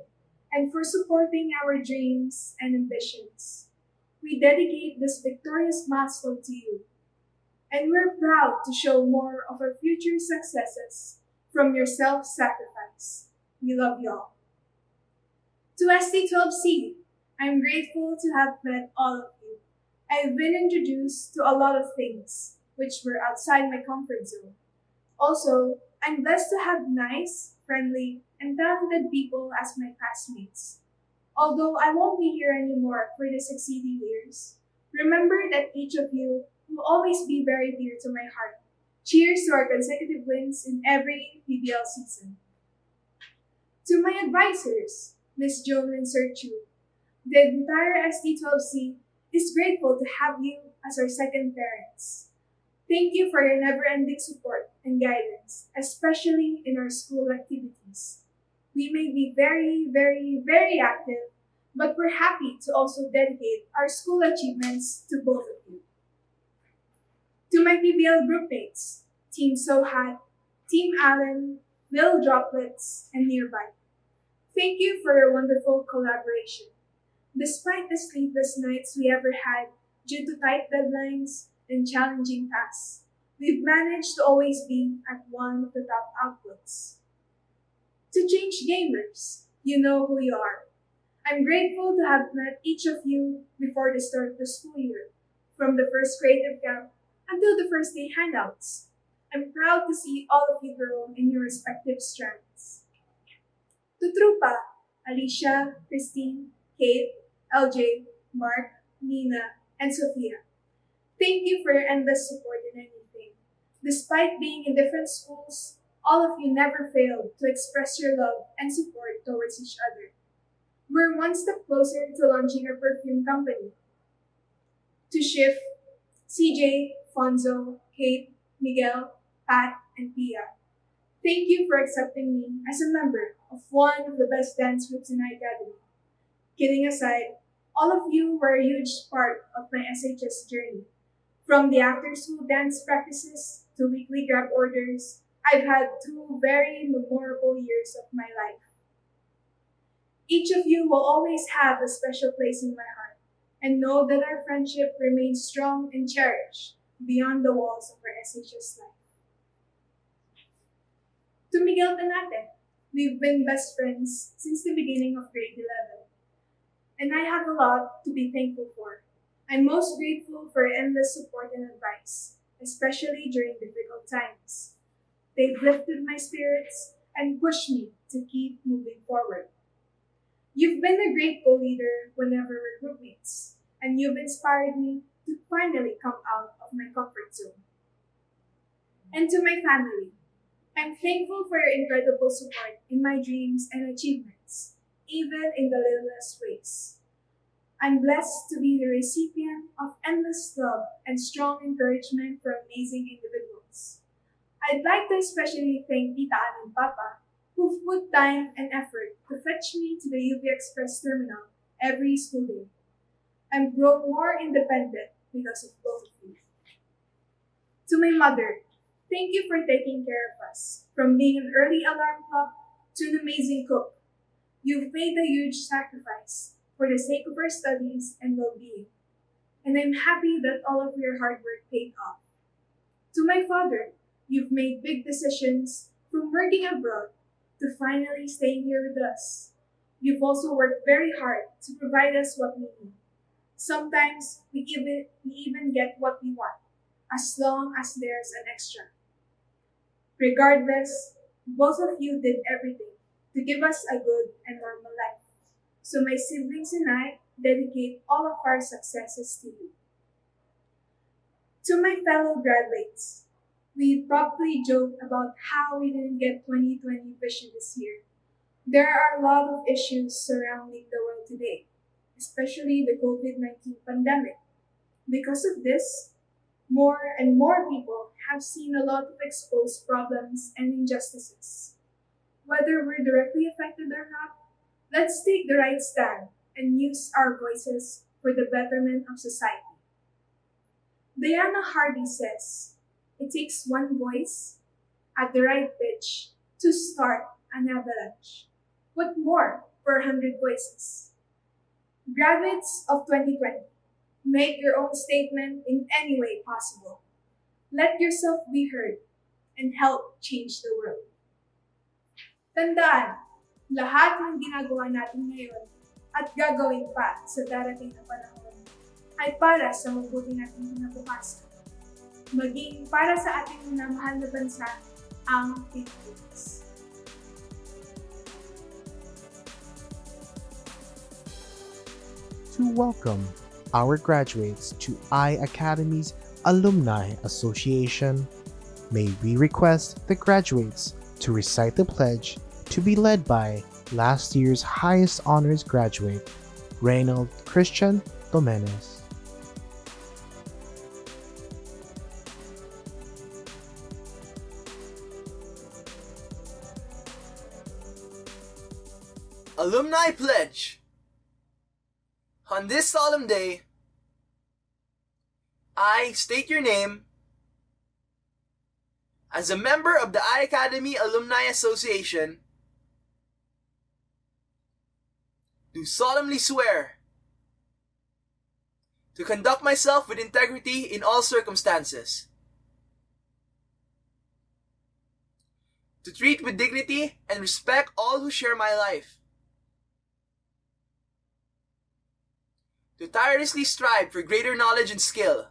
and for supporting our dreams and ambitions. We dedicate this victorious milestone to you, and we're proud to show more of our future successes from your self-sacrifice. We love y'all. To ST12C, I'm grateful to have met all of you. I've been introduced to a lot of things which were outside my comfort zone. Also, I'm blessed to have nice, friendly, and talented people as my classmates. Although I won't be here anymore for the succeeding years, remember that each of you will always be very dear to my heart. Cheers to our consecutive wins in every PBL season. To my advisors, Miss Joan and Sir Chu, the entire ST12C is grateful to have you as our second parents. Thank you for your never-ending support and guidance, especially in our school activities. We may be very, very, very active, but we're happy to also dedicate our school achievements to both of you. To my PBL groupmates, Team Sohat, Team Allen, Little Droplets, and Nearby, thank you for your wonderful collaboration. Despite the sleepless nights we ever had due to tight deadlines and challenging tasks, we've managed to always be at one of the top outputs. To Change Gamers, you know who you are. I'm grateful to have met each of you before the start of the school year, from the first creative camp until the first day handouts. I'm proud to see all of you grow in your respective strands. To Trupa, Alicia, Christine, Kate, LJ, Mark, Nina, and Sophia, thank you for your endless support in anything. Despite being in different schools, all of you never failed to express your love and support towards each other. We're one step closer to launching our perfume company. To Shift, CJ, Fonzo, Kate, Miguel, Pat, and Pia, thank you for accepting me as a member of one of the best dance groups in iACADEMY. Kidding aside, all of you were a huge part of my SHS journey. From the after-school dance practices to weekly grab orders, I've had 2 very memorable years of my life. Each of you will always have a special place in my heart, and know that our friendship remains strong and cherished beyond the walls of our SHS life. To Miguel Tanate, we've been best friends since the beginning of grade 11, and I have a lot to be thankful for. I'm most grateful for your endless support and advice, especially during difficult times. They've lifted my spirits and pushed me to keep moving forward. You've been a great co-leader whenever we're groupmates, and you've inspired me to finally come out of my comfort zone. And to my family, I'm thankful for your incredible support in my dreams and achievements, even in the littlest ways. I'm blessed to be the recipient of endless love and strong encouragement from amazing individuals. I'd like to especially thank Tita Ann and Papa, who've put time and effort to fetch me to the UV Express terminal every school day. I'm grown more independent because of both of you. To my mother, thank you for taking care of us, from being an early alarm clock to an amazing cook. You've made a huge sacrifice for the sake of our studies and well-being, and I'm happy that all of your hard work paid off. To my father, you've made big decisions, from working abroad to finally staying here with us. You've also worked very hard to provide us what we need. Sometimes we even get what we want, as long as there's an extra. Regardless, both of you did everything to give us a good and normal life. So my siblings and I dedicate all of our successes to you. To my fellow graduates, we probably joked about how we didn't get 2020 vision this year. There are a lot of issues surrounding the world today, especially the COVID-19 pandemic. Because of this, more and more people have seen a lot of exposed problems and injustices. Whether we're directly affected or not, let's take the right stand and use our voices for the betterment of society. Diana Hardy says, "It takes one voice at the right pitch to start an avalanche. What more for 100 voices? Graduates of 2020, make your own statement in any way possible. Let yourself be heard and help change the world. Tandaan, lahat ng ginagawa natin ngayon at gagawin pa sa darating na panahon ay para sa mabuti nating kinabukasan. Maging para sa ating minamahal na bansa, ang Pilipinas. To welcome our graduates to iACADEMY's Alumni Association, may we request the graduates to recite the pledge to be led by last year's highest honors graduate, Reynold Christian Domenes. Alumni Pledge. On this solemn day, I state your name as a member of the iACADEMY Alumni Association, do solemnly swear to conduct myself with integrity in all circumstances, to treat with dignity and respect all who share my life, to tirelessly strive for greater knowledge and skill,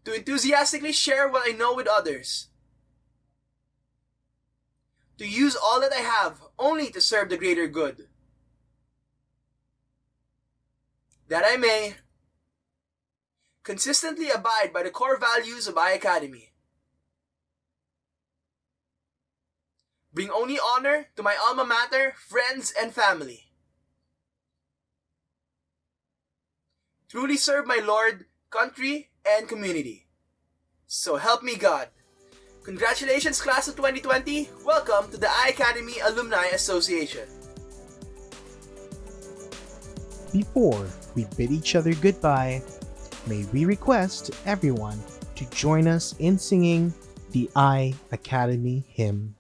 to enthusiastically share what I know with others, to use all that I have only to serve the greater good, that I may consistently abide by the core values of iACADEMY, bring only honor to my alma mater, friends, and family, truly serve my Lord, country, and community. So help me God. Congratulations, class of 2020. Welcome to the iACADEMY Alumni Association. Before we bid each other goodbye, may we request everyone to join us in singing the iACADEMY hymn.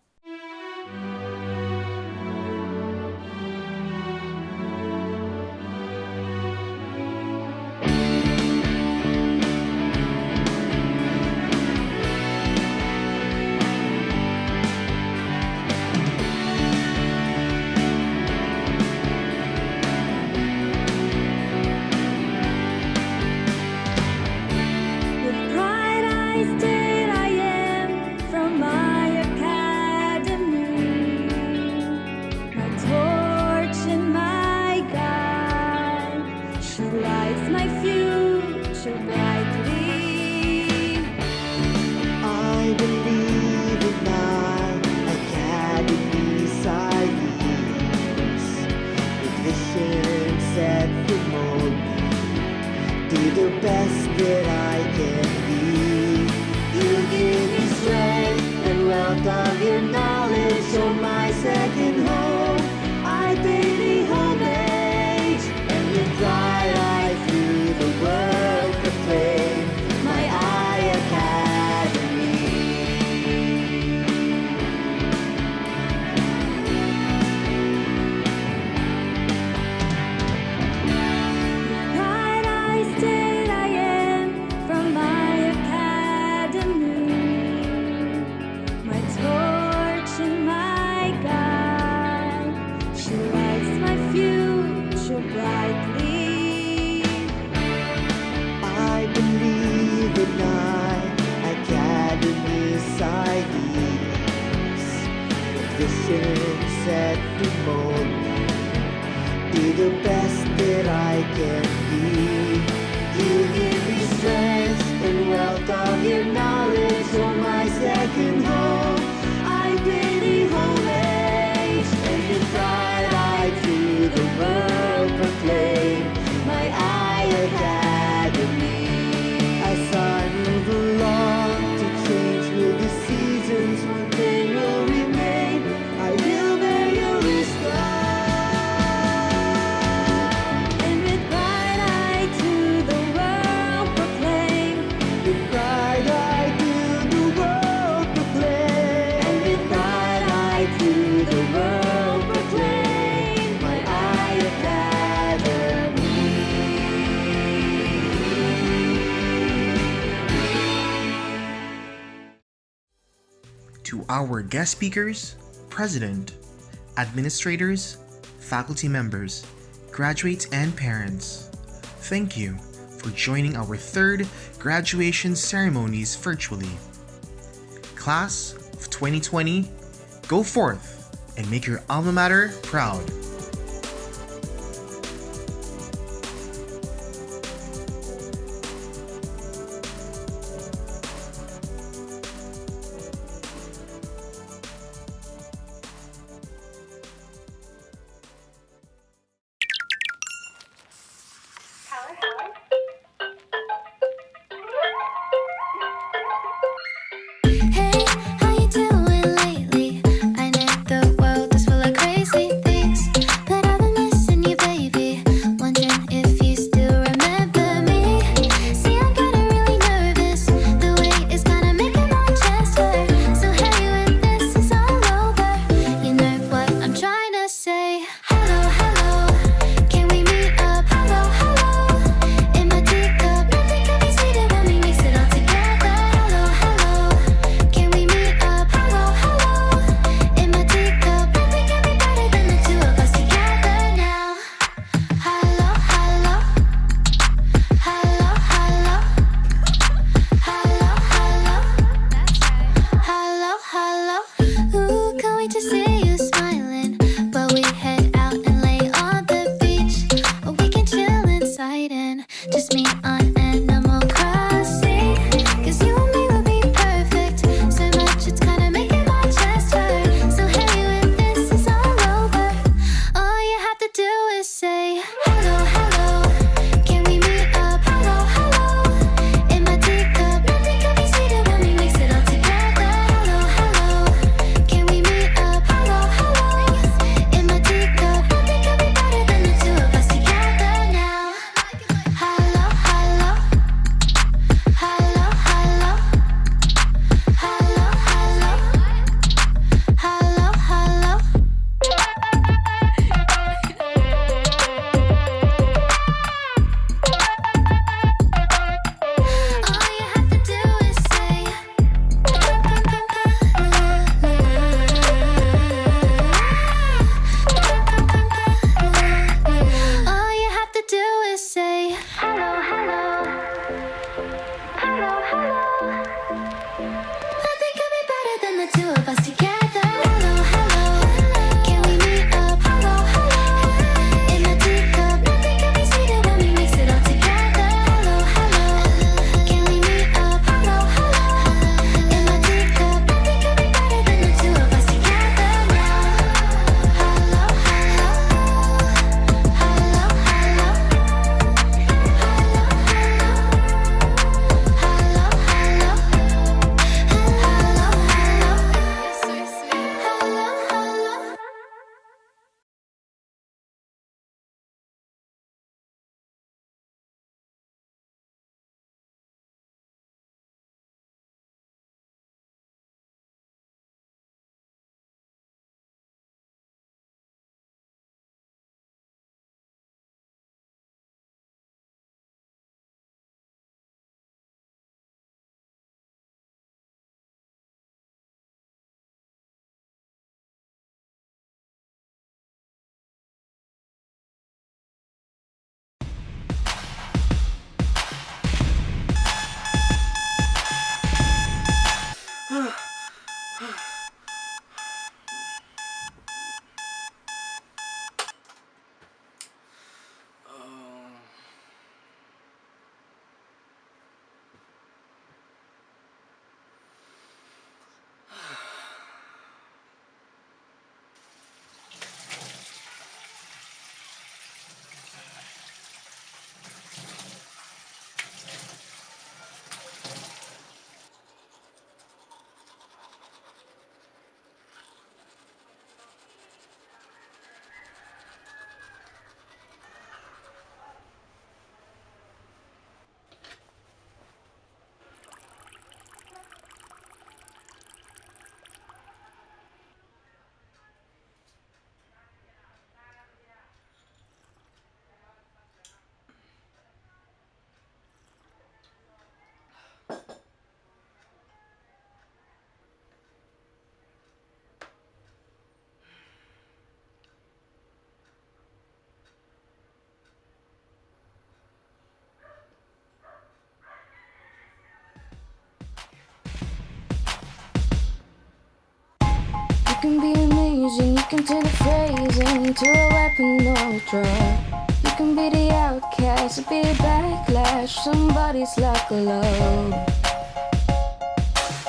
And with pride To our guest speakers, president, administrators, faculty members, graduates, and parents, thank you for joining our third graduation ceremonies virtually. Class of 2020, go forth and make your alma mater proud. Hey, how you doing lately? I know the world is full of crazy things. can be amazing, you can turn a phrase into a weapon or a drug. You can be the outcast, be a backlash, somebody's luck alone.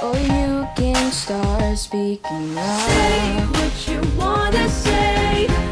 Or you can start speaking up. Say what you wanna say.